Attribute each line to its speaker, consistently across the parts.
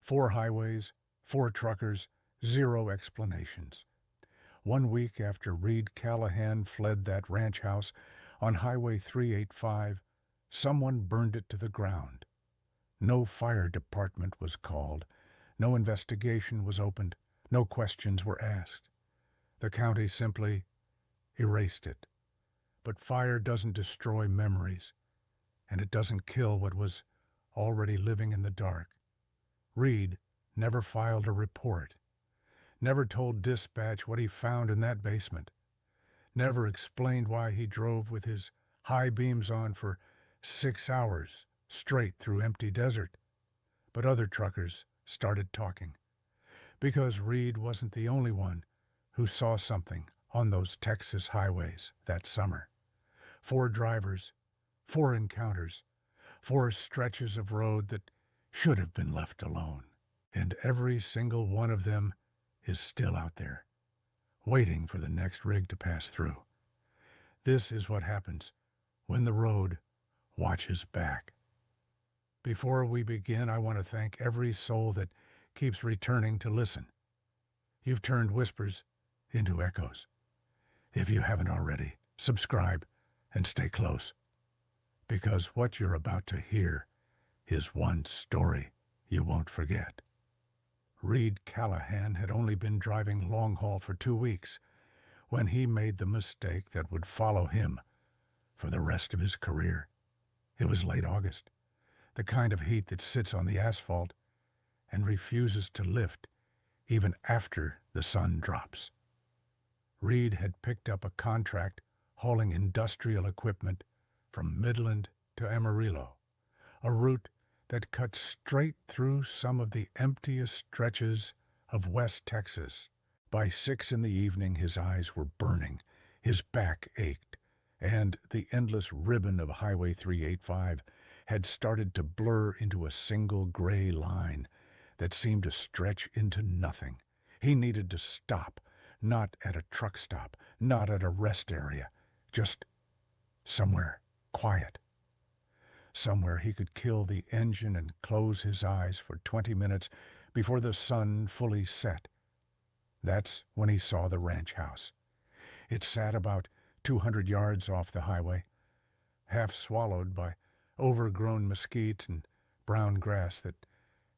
Speaker 1: 4 highways, 4 truckers, 0 explanations. 1 week after Reed Callahan fled that ranch house on Highway 385, someone burned it to the ground. No fire department was called. No investigation was opened. No questions were asked. The county simply erased it. But fire doesn't destroy memories, and it doesn't kill what was already living in the dark. Reed never filed a report, never told dispatch what he found in that basement, never explained why he drove with his high beams on for 6 hours straight through empty desert. But other truckers started talking, because Reed wasn't the only one who saw something on those Texas highways that summer. 4 drivers, 4 encounters, 4 stretches of road that should have been left alone. And every single one of them is still out there, waiting for the next rig to pass through. This is what happens when the road watches back. Before we begin, I want to thank every soul that keeps returning to listen. You've turned whispers into echoes. If you haven't already, subscribe and stay close, because what you're about to hear is one story you won't forget. Reed Callahan had only been driving long haul for 2 weeks when he made the mistake that would follow him for the rest of his career. It was late August, the kind of heat that sits on the asphalt and refuses to lift even after the sun drops. Reed had picked up a contract hauling industrial equipment from Midland to Amarillo, a route that cut straight through some of the emptiest stretches of West Texas. By 6 in the evening, his eyes were burning, his back ached, and the endless ribbon of Highway 385 had started to blur into a single gray line that seemed to stretch into nothing. He needed to stop, not at a truck stop, not at a rest area, just somewhere quiet. Somewhere he could kill the engine and close his eyes for 20 minutes before the sun fully set. That's when he saw the ranch house. It sat about 200 yards off the highway, half swallowed by overgrown mesquite and brown grass that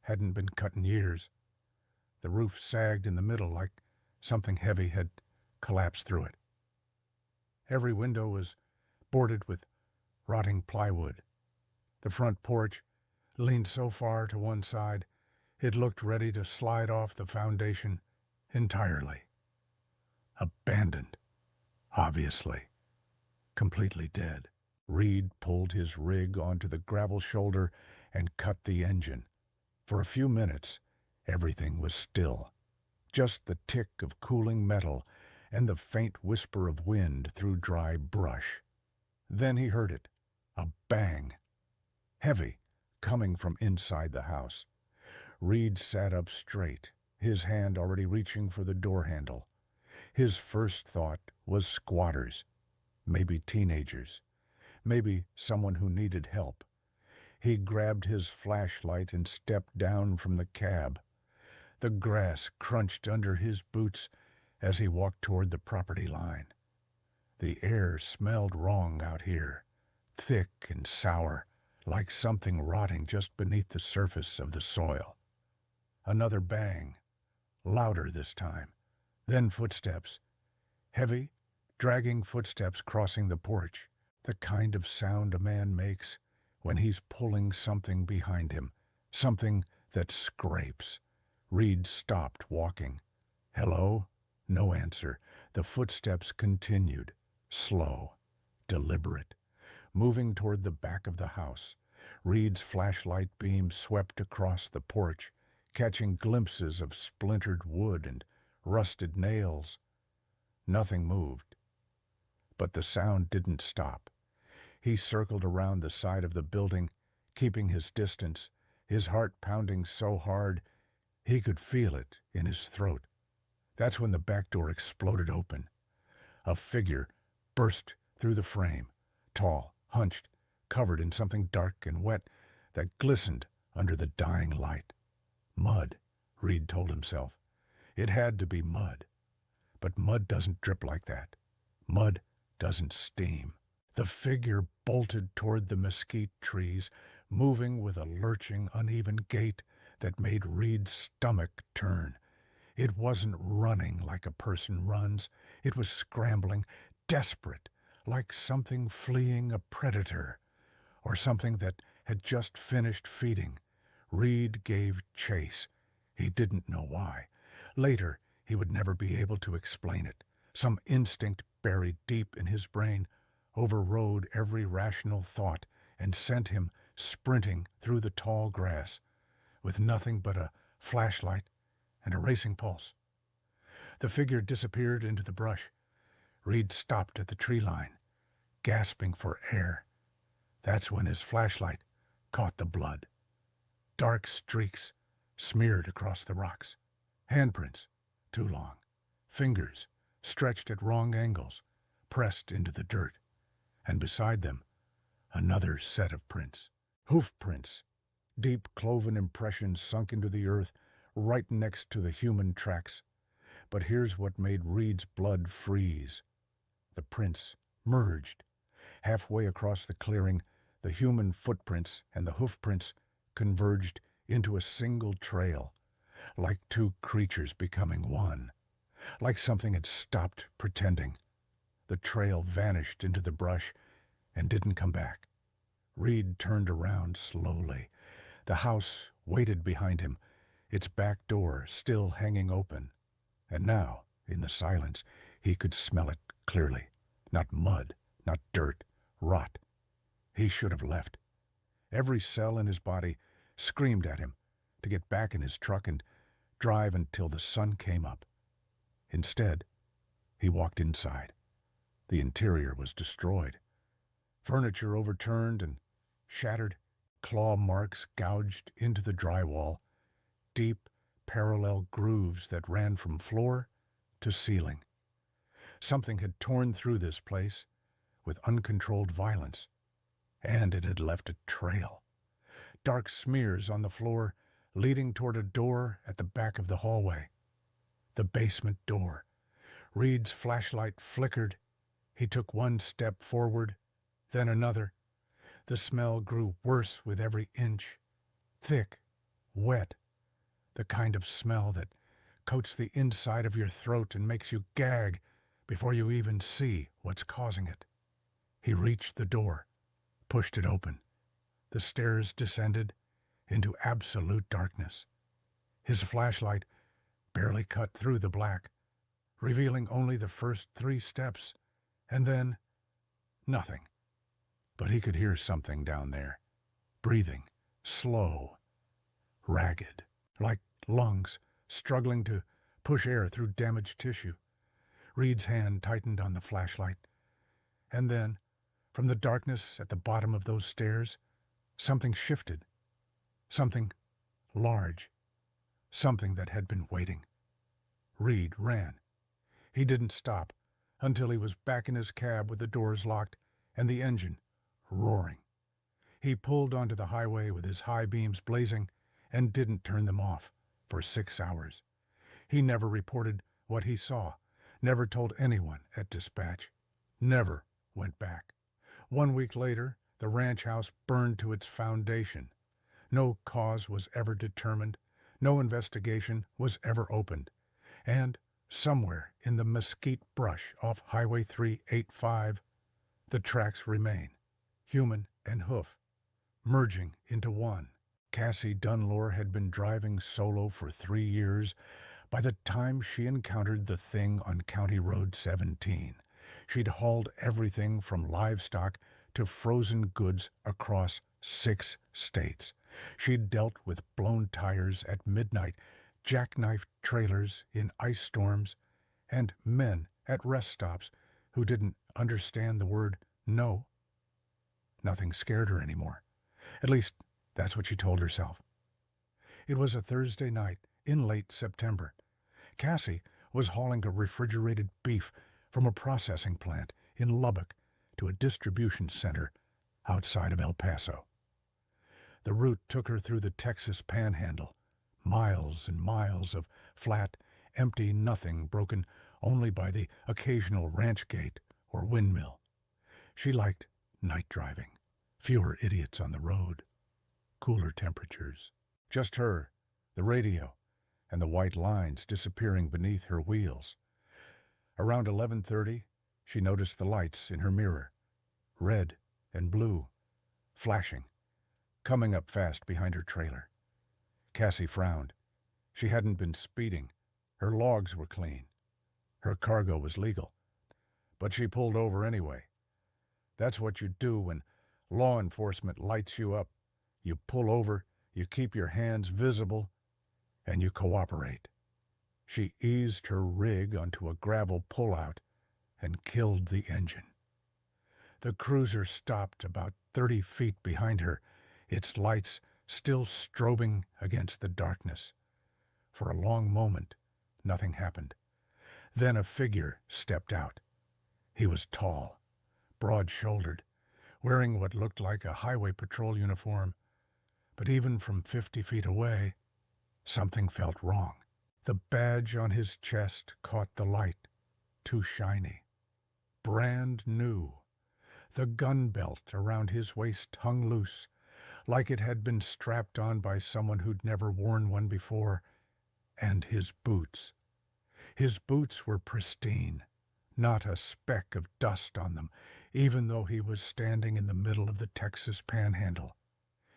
Speaker 1: hadn't been cut in years. The roof sagged in the middle like something heavy had collapsed through it. Every window was boarded with rotting plywood. The front porch leaned so far to one side it looked ready to slide off the foundation entirely. Abandoned, obviously. Completely dead. Reed pulled his rig onto the gravel shoulder and cut the engine. For a few minutes, everything was still. Just the tick of cooling metal and the faint whisper of wind through dry brush. Then he heard it, a bang. Heavy, coming from inside the house. Reed sat up straight, his hand already reaching for the door handle. His first thought was squatters, maybe teenagers, maybe someone who needed help. He grabbed his flashlight and stepped down from the cab. The grass crunched under his boots as he walked toward the property line. The air smelled wrong out here, thick and sour, like something rotting just beneath the surface of the soil. Another bang, louder this time. Then footsteps, heavy, dragging footsteps crossing the porch, the kind of sound a man makes when he's pulling something behind him, something that scrapes. Reed stopped walking. Hello? No answer. The footsteps continued, slow, deliberate, moving toward the back of the house. Reed's flashlight beam swept across the porch, catching glimpses of splintered wood and rusted nails. Nothing moved. But the sound didn't stop. He circled around the side of the building, keeping his distance, his heart pounding so hard he could feel it in his throat. That's when the back door exploded open. A figure burst through the frame, tall, hunched, covered in something dark and wet that glistened under the dying light. Mud, Reed told himself. It had to be mud. But mud doesn't drip like that. Mud doesn't steam. The figure bolted toward the mesquite trees, moving with a lurching, uneven gait that made Reed's stomach turn. It wasn't running like a person runs. It was scrambling, desperate, like something fleeing a predator, or something that had just finished feeding. Reed gave chase. He didn't know why. Later, he would never be able to explain it. Some instinct buried deep in his brain overrode every rational thought and sent him sprinting through the tall grass, with nothing but a flashlight and a racing pulse. The figure disappeared into the brush. Reed stopped at the tree line, gasping for air. That's when his flashlight caught the blood. Dark streaks smeared across the rocks. Handprints, too long. Fingers, stretched at wrong angles, pressed into the dirt. And beside them, another set of prints. Hoof prints. Deep cloven impressions sunk into the earth, right next to the human tracks. But here's what made Reed's blood freeze. The prints merged. Halfway across the clearing, the human footprints and the hoof prints converged into a single trail, like two creatures becoming one. Like something had stopped pretending. The trail vanished into the brush and didn't come back. Reed turned around slowly. The house waited behind him, its back door still hanging open. And now, in the silence, he could smell it clearly. Not mud, not dirt, rot. He should have left. Every cell in his body screamed at him to get back in his truck and drive until the sun came up. Instead, he walked inside. The interior was destroyed. Furniture overturned and shattered, claw marks gouged into the drywall, deep, parallel grooves that ran from floor to ceiling. Something had torn through this place with uncontrolled violence, and it had left a trail. Dark smears on the floor leading toward a door at the back of the hallway. The basement door. Reed's flashlight flickered. He took one step forward, then another. The smell grew worse with every inch. Thick, wet, the kind of smell that coats the inside of your throat and makes you gag before you even see what's causing it. He reached the door, pushed it open. The stairs descended into absolute darkness. His flashlight barely cut through the black, revealing only the first 3 steps, and then nothing. But he could hear something down there, breathing, slow, ragged, like lungs struggling to push air through damaged tissue. Reed's hand tightened on the flashlight, and then, from the darkness at the bottom of those stairs, something shifted. Something large. Something that had been waiting. Reed ran. He didn't stop until he was back in his cab with the doors locked and the engine roaring. He pulled onto the highway with his high beams blazing and didn't turn them off for 6 hours. He never reported what he saw, never told anyone at dispatch, never went back. 1 week later, the ranch house burned to its foundation. No cause was ever determined. No investigation was ever opened. And somewhere in the mesquite brush off Highway 385, the tracks remain, human and hoof, merging into one. Cassie Dunlore had been driving solo for 3 years by the time she encountered the thing on County Road 17. She'd hauled everything from livestock to frozen goods across 6 states. She'd dealt with blown tires at midnight, jackknifed trailers in ice storms, and men at rest stops who didn't understand the word no. Nothing scared her anymore. At least, that's what she told herself. It was a Thursday night in late September. Cassie was hauling a refrigerated beef from a processing plant in Lubbock to a distribution center outside of El Paso. The route took her through the Texas Panhandle, Miles and miles of flat, empty nothing broken only by the occasional ranch gate or windmill. She liked night driving. Fewer idiots on the road. Cooler temperatures. Just her, the radio, and the white lines disappearing beneath her wheels. Around 11:30, she noticed the lights in her mirror. Red and blue. Flashing. Coming up fast behind her trailer. Cassie frowned. She hadn't been speeding. Her logs were clean. Her cargo was legal. But she pulled over anyway. That's what you do when law enforcement lights you up. You pull over, you keep your hands visible, and you cooperate. She eased her rig onto a gravel pullout and killed the engine. The cruiser stopped about 30 feet behind her, its lights still strobing against the darkness. For a long moment, nothing happened. Then a figure stepped out. He was tall, broad-shouldered, wearing what looked like a highway patrol uniform. But even from 50 feet away, something felt wrong. The badge on his chest caught the light, too shiny. Brand new. The gun belt around his waist hung loose, like it had been strapped on by someone who'd never worn one before. And his boots. His boots were pristine, not a speck of dust on them, even though he was standing in the middle of the Texas Panhandle.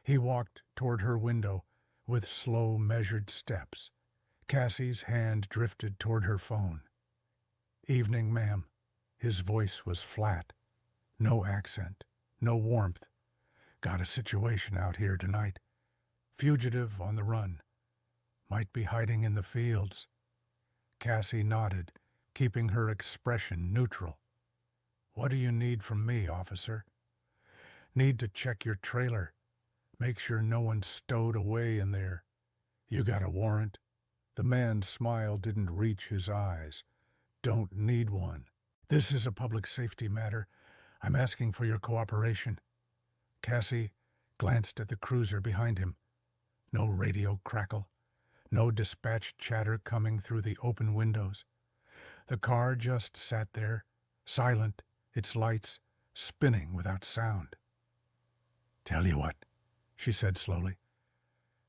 Speaker 1: He walked toward her window with slow, measured steps. Cassie's hand drifted toward her phone. "Evening, ma'am." His voice was flat. No accent, no warmth. "Got a situation out here tonight. Fugitive on the run. Might be hiding in the fields." Cassie nodded, keeping her expression neutral. "What do you need from me, officer?" "Need to check your trailer. Make sure no one's stowed away in there." "You got a warrant?" The man's smile didn't reach his eyes. "Don't need one. This is a public safety matter. I'm asking for your cooperation." Cassie glanced at the cruiser behind him. No radio crackle. No dispatch chatter coming through the open windows. The car just sat there, silent, its lights spinning without sound. "Tell you what," she said slowly.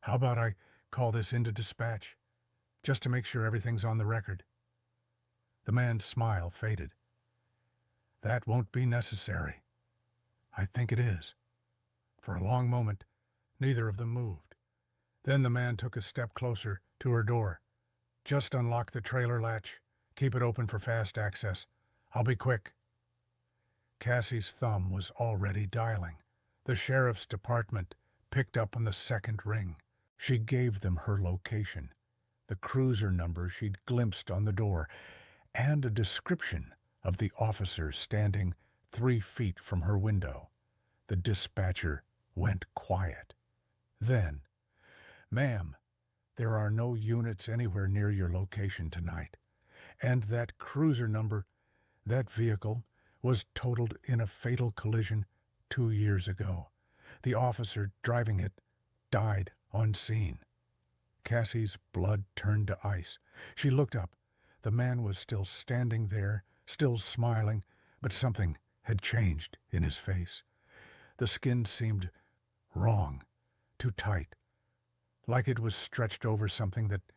Speaker 1: "How about I call this into dispatch, just to make sure everything's on the record?" The man's smile faded. "That won't be necessary." "I think it is." For a long moment, neither of them moved. Then the man took a step closer to her door. "Just unlock the trailer latch. Keep it open for fast access. I'll be quick." Cassie's thumb was already dialing. The sheriff's department picked up on the second ring. She gave them her location, the cruiser number she'd glimpsed on the door, and a description of the officer standing 3 feet from her window. The dispatcher went quiet. Then, "Ma'am, there are no units anywhere near your location tonight. And that cruiser number, that vehicle, was totaled in a fatal collision 2 years ago. The officer driving it died on scene." Cassie's blood turned to ice. She looked up. The man was still standing there, still smiling, but something had changed in his face. The skin seemed wrong, too tight, like it was stretched over something that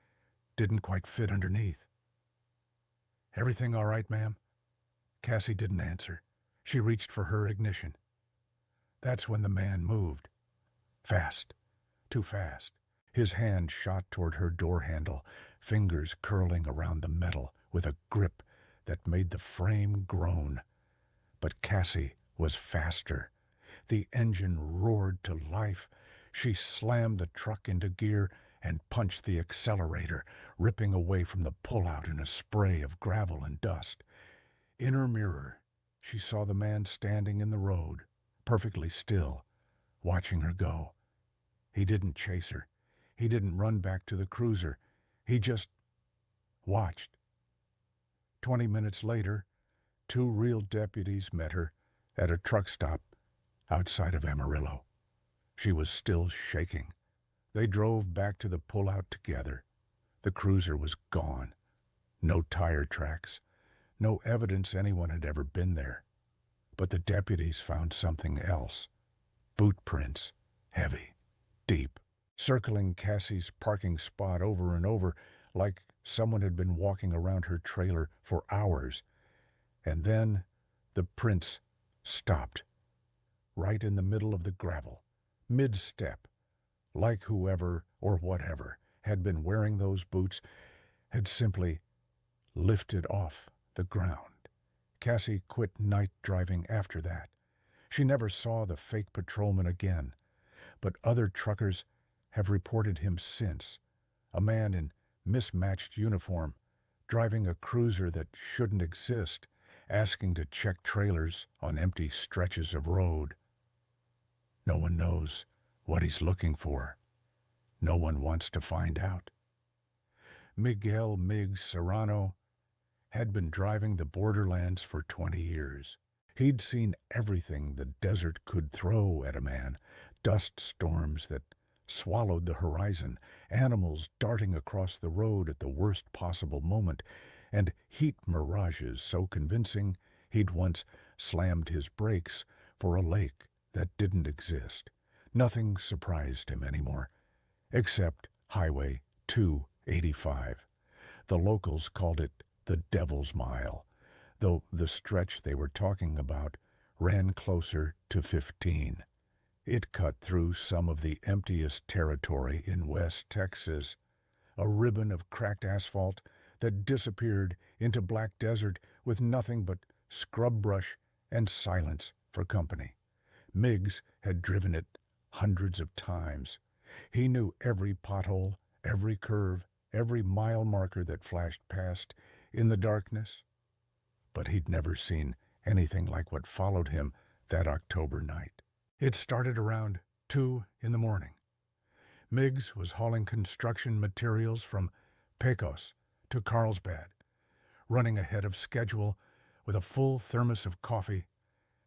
Speaker 1: didn't quite fit underneath. "Everything all right, ma'am?" Cassie didn't answer. She reached for her ignition. That's when the man moved. Fast. Too fast. His hand shot toward her door handle, fingers curling around the metal with a grip that made the frame groan. But Cassie was faster. The engine roared to life. She slammed the truck into gear and punched the accelerator, ripping away from the pullout in a spray of gravel and dust. In her mirror, she saw the man standing in the road, perfectly still, watching her go. He didn't chase her. He didn't run back to the cruiser. He just watched. 20 minutes later, 2 real deputies met her at a truck stop outside of Amarillo. She was still shaking, They drove back to the pullout together. The cruiser was gone. No tire tracks. No evidence anyone had ever been there. But the deputies found something else. Boot prints. Heavy. Deep. Circling Cassie's parking spot over and over like someone had been walking around her trailer for hours. And then the prints stopped. Right in the middle of the gravel. Mid-step. Like whoever or whatever had been wearing those boots had simply lifted off the ground. Cassie quit night driving after that. She never saw the fake patrolman again, but other truckers have reported him since. A man in mismatched uniform, driving a cruiser that shouldn't exist, asking to check trailers on empty stretches of road. No one knows what he's looking for. No one wants to find out. Miguel Miggs Serrano had been driving the borderlands for 20 years. He'd seen everything the desert could throw at a man. Dust storms that swallowed the horizon, animals darting across the road at the worst possible moment, and heat mirages so convincing he'd once slammed his brakes for a lake that didn't exist. Nothing surprised him anymore, except Highway 285. The locals called it the Devil's Mile, though the stretch they were talking about ran closer to 15. It cut through some of the emptiest territory in West Texas, a ribbon of cracked asphalt that disappeared into black desert with nothing but scrub brush and silence for company. Miggs had driven it hundreds of times. He knew every pothole, every curve, every mile marker that flashed past in the darkness. But he'd never seen anything like what followed him that October night. It started around 2 in the morning. Miggs was hauling construction materials from Pecos to Carlsbad, running ahead of schedule with a full thermos of coffee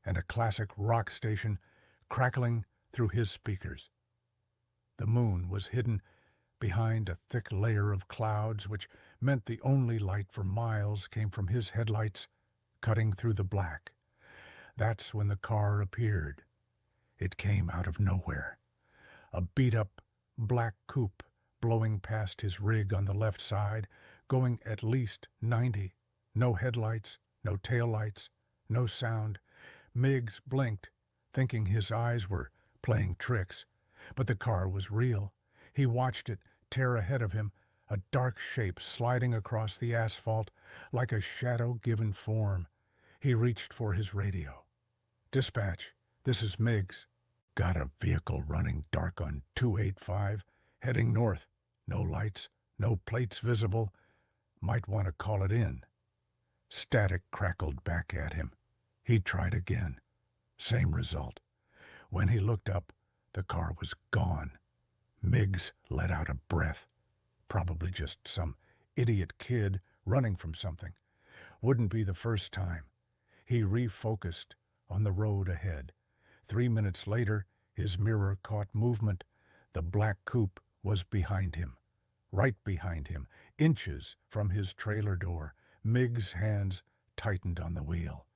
Speaker 1: and a classic rock station crackling through his speakers. The moon was hidden behind a thick layer of clouds, which meant the only light for miles came from his headlights cutting through the black. That's when the car appeared. It came out of nowhere. A beat-up black coupe blowing past his rig on the left side, going at least 90. No headlights, no taillights, no sound. Miggs blinked, thinking his eyes were playing tricks. But the car was real. He watched it tear ahead of him, a dark shape sliding across the asphalt like a shadow given form. He reached for his radio. "Dispatch, this is Miggs. Got a vehicle running dark on 285, heading north. No lights, no plates visible. Might want to call it in." Static crackled back at him. He tried again. Same result. When he looked up, the car was gone. Miggs let out a breath. Probably just some idiot kid running from something. Wouldn't be the first time. He refocused on the road ahead. 3 minutes later, his mirror caught movement. The black coupe was behind him. Right behind him, inches from his trailer door. Miggs' hands tightened on the wheel.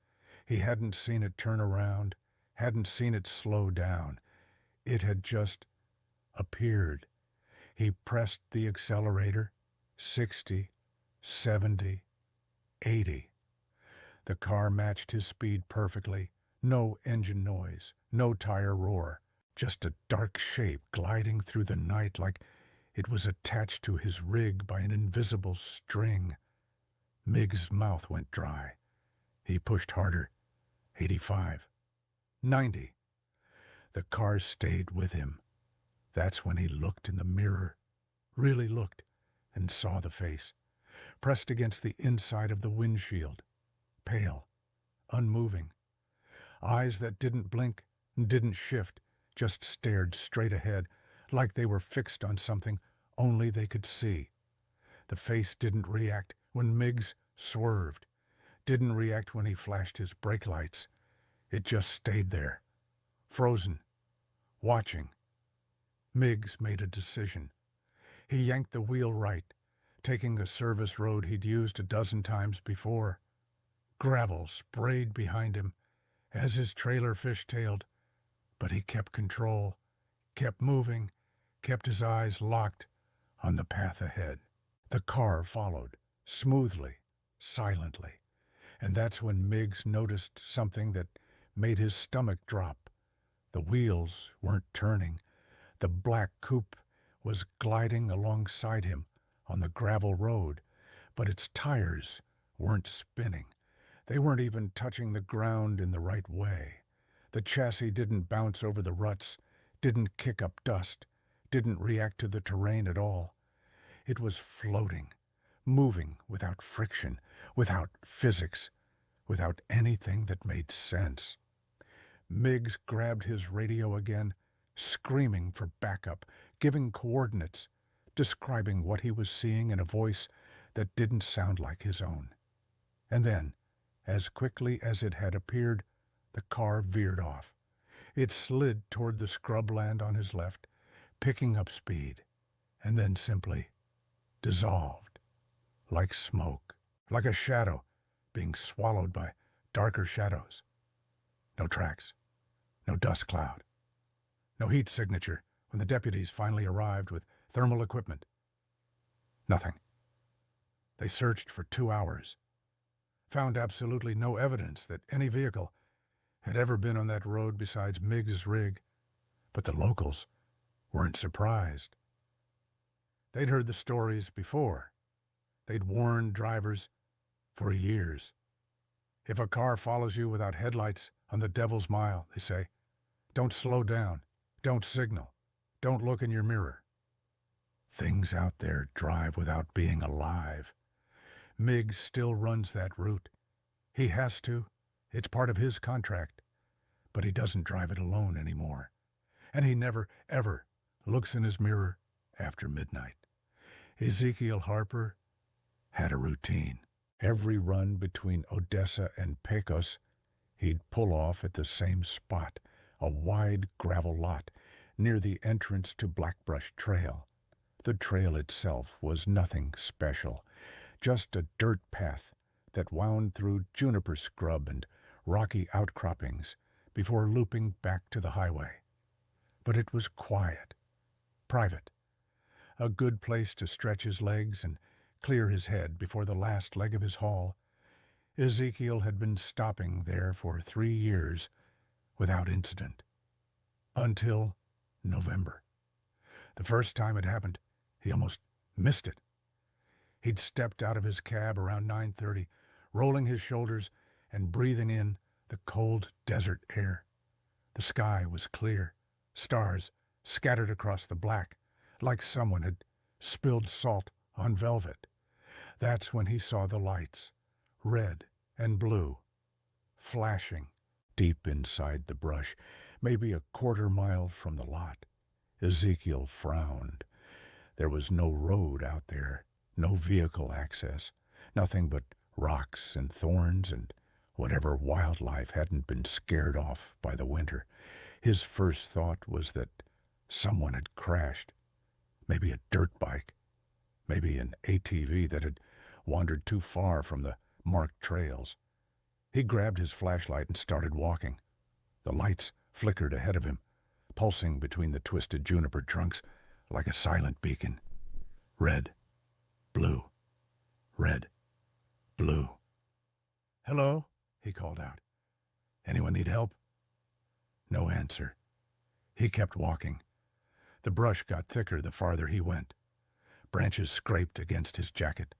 Speaker 1: He hadn't seen it turn around, hadn't seen it slow down. It had just appeared. He pressed the accelerator. 60, 70, 80. The car matched his speed perfectly. No engine noise, no tire roar. Just a dark shape gliding through the night like it was attached to his rig by an invisible string. Miggs' mouth went dry. He pushed harder. 85. 90. The car stayed with him. That's when he looked in the mirror. Really looked and saw the face. Pressed against the inside of the windshield. Pale. Unmoving. Eyes that didn't blink, didn't shift, just stared straight ahead, like they were fixed on something only they could see. The face didn't react when Miggs swerved, didn't react when he flashed his brake lights. It just stayed there, frozen, watching. Miggs made a decision. He yanked the wheel right, taking a service road he'd used a dozen times before. Gravel sprayed behind him as his trailer fishtailed, but he kept control, kept moving, kept his eyes locked on the path ahead. The car followed, smoothly, silently, and that's when Miggs noticed something that made his stomach drop. The wheels weren't turning. The black coupe was gliding alongside him on the gravel road, but its tires weren't spinning. They weren't even touching the ground in the right way. The chassis didn't bounce over the ruts, didn't kick up dust, didn't react to the terrain at all. It was floating, moving without friction, without physics, without anything that made sense. Miggs grabbed his radio again, screaming for backup, giving coordinates, describing what he was seeing in a voice that didn't sound like his own. And then, as quickly as it had appeared, the car veered off. It slid toward the scrubland on his left, picking up speed, and then simply dissolved, like smoke, like a shadow being swallowed by darker shadows. No tracks, no dust cloud, no heat signature when the deputies finally arrived with thermal equipment. Nothing. They searched for 2 hours, found absolutely no evidence that any vehicle had ever been on that road besides Miggs' rig, but the locals weren't surprised. They'd heard the stories before. They'd warned drivers for years. If a car follows you without headlights on the Devil's Mile, they say, don't slow down, don't signal, don't look in your mirror. Things out there drive without being alive. Miggs still runs that route. He has to. It's part of his contract. But he doesn't drive it alone anymore. And he never, ever looks in his mirror after midnight. Ezekiel Harper had a routine. Every run between Odessa and Pecos, he'd pull off at the same spot, a wide gravel lot near the entrance to Blackbrush Trail. The trail itself was nothing special, just a dirt path that wound through juniper scrub and rocky outcroppings before looping back to the highway. But it was quiet, private, a good place to stretch his legs and clear his head before the last leg of his haul. Ezekiel had been stopping there for 3 years without incident. Until November. The first time it happened, he almost missed it. He'd stepped out of his cab around 9:30, rolling his shoulders and breathing in the cold desert air. The sky was clear, stars scattered across the black, like someone had spilled salt on velvet. That's when he saw the lights, red and blue, flashing deep inside the brush, maybe a quarter mile from the lot. Ezekiel frowned. There was no road out there, no vehicle access, nothing but rocks and thorns and whatever wildlife hadn't been scared off by the winter. His first thought was that someone had crashed, maybe a dirt bike, maybe an ATV that had wandered too far from the marked trails. He grabbed his flashlight and started walking. The lights flickered ahead of him, pulsing between the twisted juniper trunks like a silent beacon. Red, blue, red, blue. "Hello?" he called out. "Anyone need help?" No answer. He kept walking. The brush got thicker the farther he went. Branches scraped against his jacket.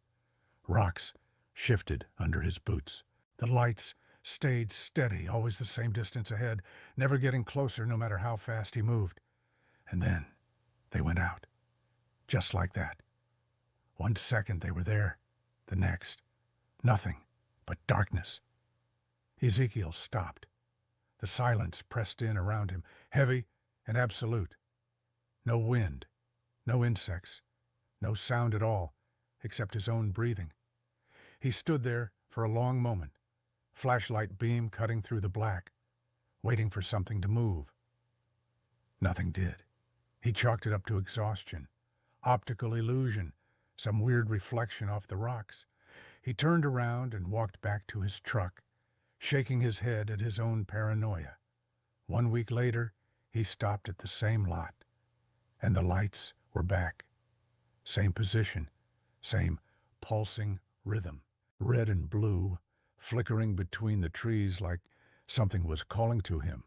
Speaker 1: Rocks shifted under his boots. The lights stayed steady, always the same distance ahead, never getting closer no matter how fast he moved. And then they went out. Just like that. 1 second they were there. The next, nothing but darkness. Ezekiel stopped. The silence pressed in around him, heavy and absolute. No wind, no insects, no sound at all, except his own breathing. He stood there for a long moment, flashlight beam cutting through the black, waiting for something to move. Nothing did. He chalked it up to exhaustion, optical illusion, some weird reflection off the rocks. He turned around and walked back to his truck, shaking his head at his own paranoia. 1 week later, he stopped at the same lot, and the lights were back. Same position, same pulsing rhythm, red and blue, flickering between the trees like something was calling to him.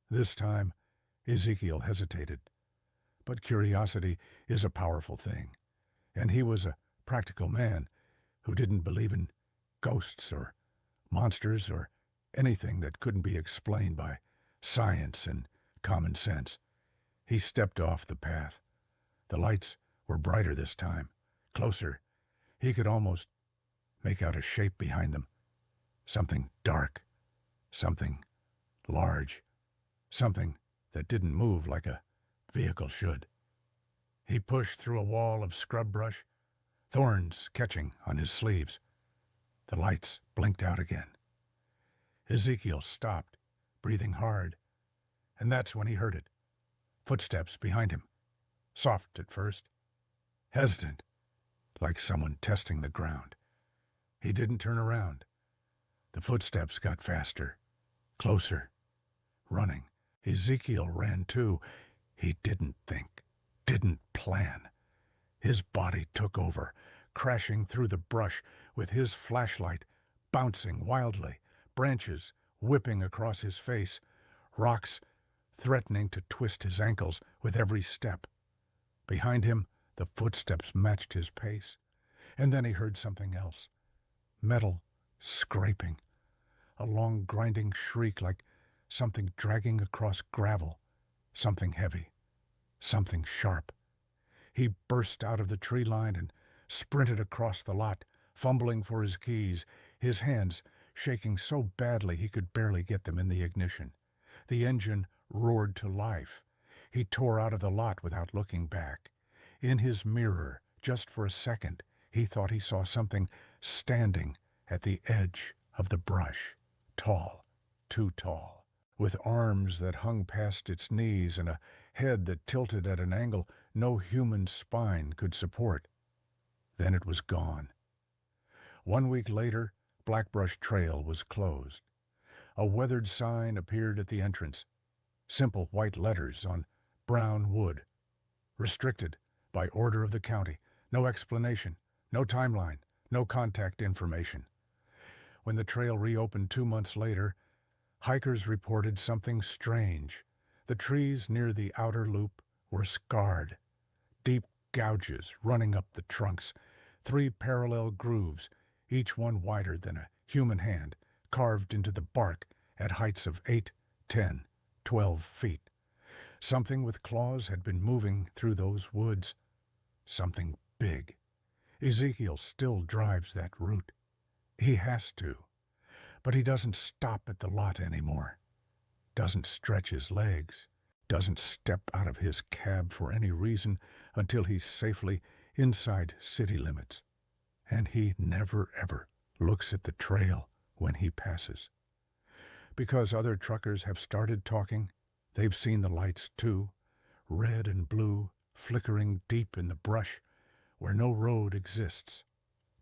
Speaker 1: This time, Ezekiel hesitated. But curiosity is a powerful thing, and he was a practical man who didn't believe in ghosts or monsters or anything that couldn't be explained by science and common sense. He stepped off the path. The lights were brighter this time, closer. He could almost make out a shape behind them. Something dark, something large, something that didn't move like a vehicle should. He pushed through a wall of scrub brush, thorns catching on his sleeves. The lights blinked out again. Ezekiel stopped, breathing hard, and that's when he heard it. Footsteps behind him, soft at first, hesitant, like someone testing the ground. He didn't turn around. The footsteps got faster, closer, running. Ezekiel ran too. He didn't think, didn't plan. His body took over, crashing through the brush with his flashlight bouncing wildly, branches whipping across his face, rocks threatening to twist his ankles with every step. Behind him, the footsteps matched his pace. And then he heard something else. Metal scraping. A long grinding shriek like something dragging across gravel. Something heavy. Something sharp. He burst out of the tree line and sprinted across the lot, fumbling for his keys, his hands shaking so badly he could barely get them in the ignition. The engine roared to life. He tore out of the lot without looking back. In his mirror, just for a second, he thought he saw something standing at the edge of the brush, tall, too tall, with arms that hung past its knees and a head that tilted at an angle no human spine could support. Then it was gone. 1 week later, Blackbrush Trail was closed. A weathered sign appeared at the entrance. Simple white letters on brown wood. Restricted by order of the county. No explanation, no timeline, no contact information. When the trail reopened 2 months later, hikers reported something strange. The trees near the outer loop were scarred. Deep gouges running up the trunks. 3 parallel grooves, each one wider than a human hand, carved into the bark at heights of 8, 10, 12 feet. Something with claws had been moving through those woods. Something big. Ezekiel still drives that route. He has to. But he doesn't stop at the lot anymore. Doesn't stretch his legs. Doesn't step out of his cab for any reason until he's safely inside city limits. And he never ever looks at the trail when he passes. Because other truckers have started talking, they've seen the lights too, red and blue, flickering deep in the brush where no road exists,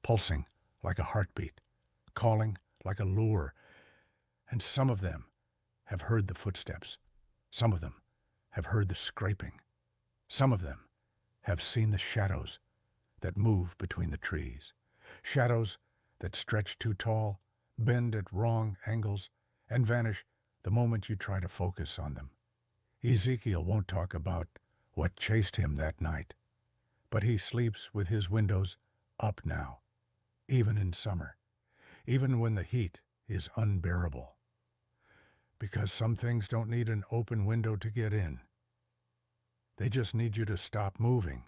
Speaker 1: pulsing like a heartbeat, calling like a lure. And some of them have heard the footsteps. Some of them have heard the scraping. Some of them have seen the shadows that move between the trees. Shadows that stretch too tall, bend at wrong angles, and vanish the moment you try to focus on them. Ezekiel won't talk about what chased him that night, but he sleeps with his windows up now, even in summer, even when the heat is unbearable. Because some things don't need an open window to get in. They just need you to stop moving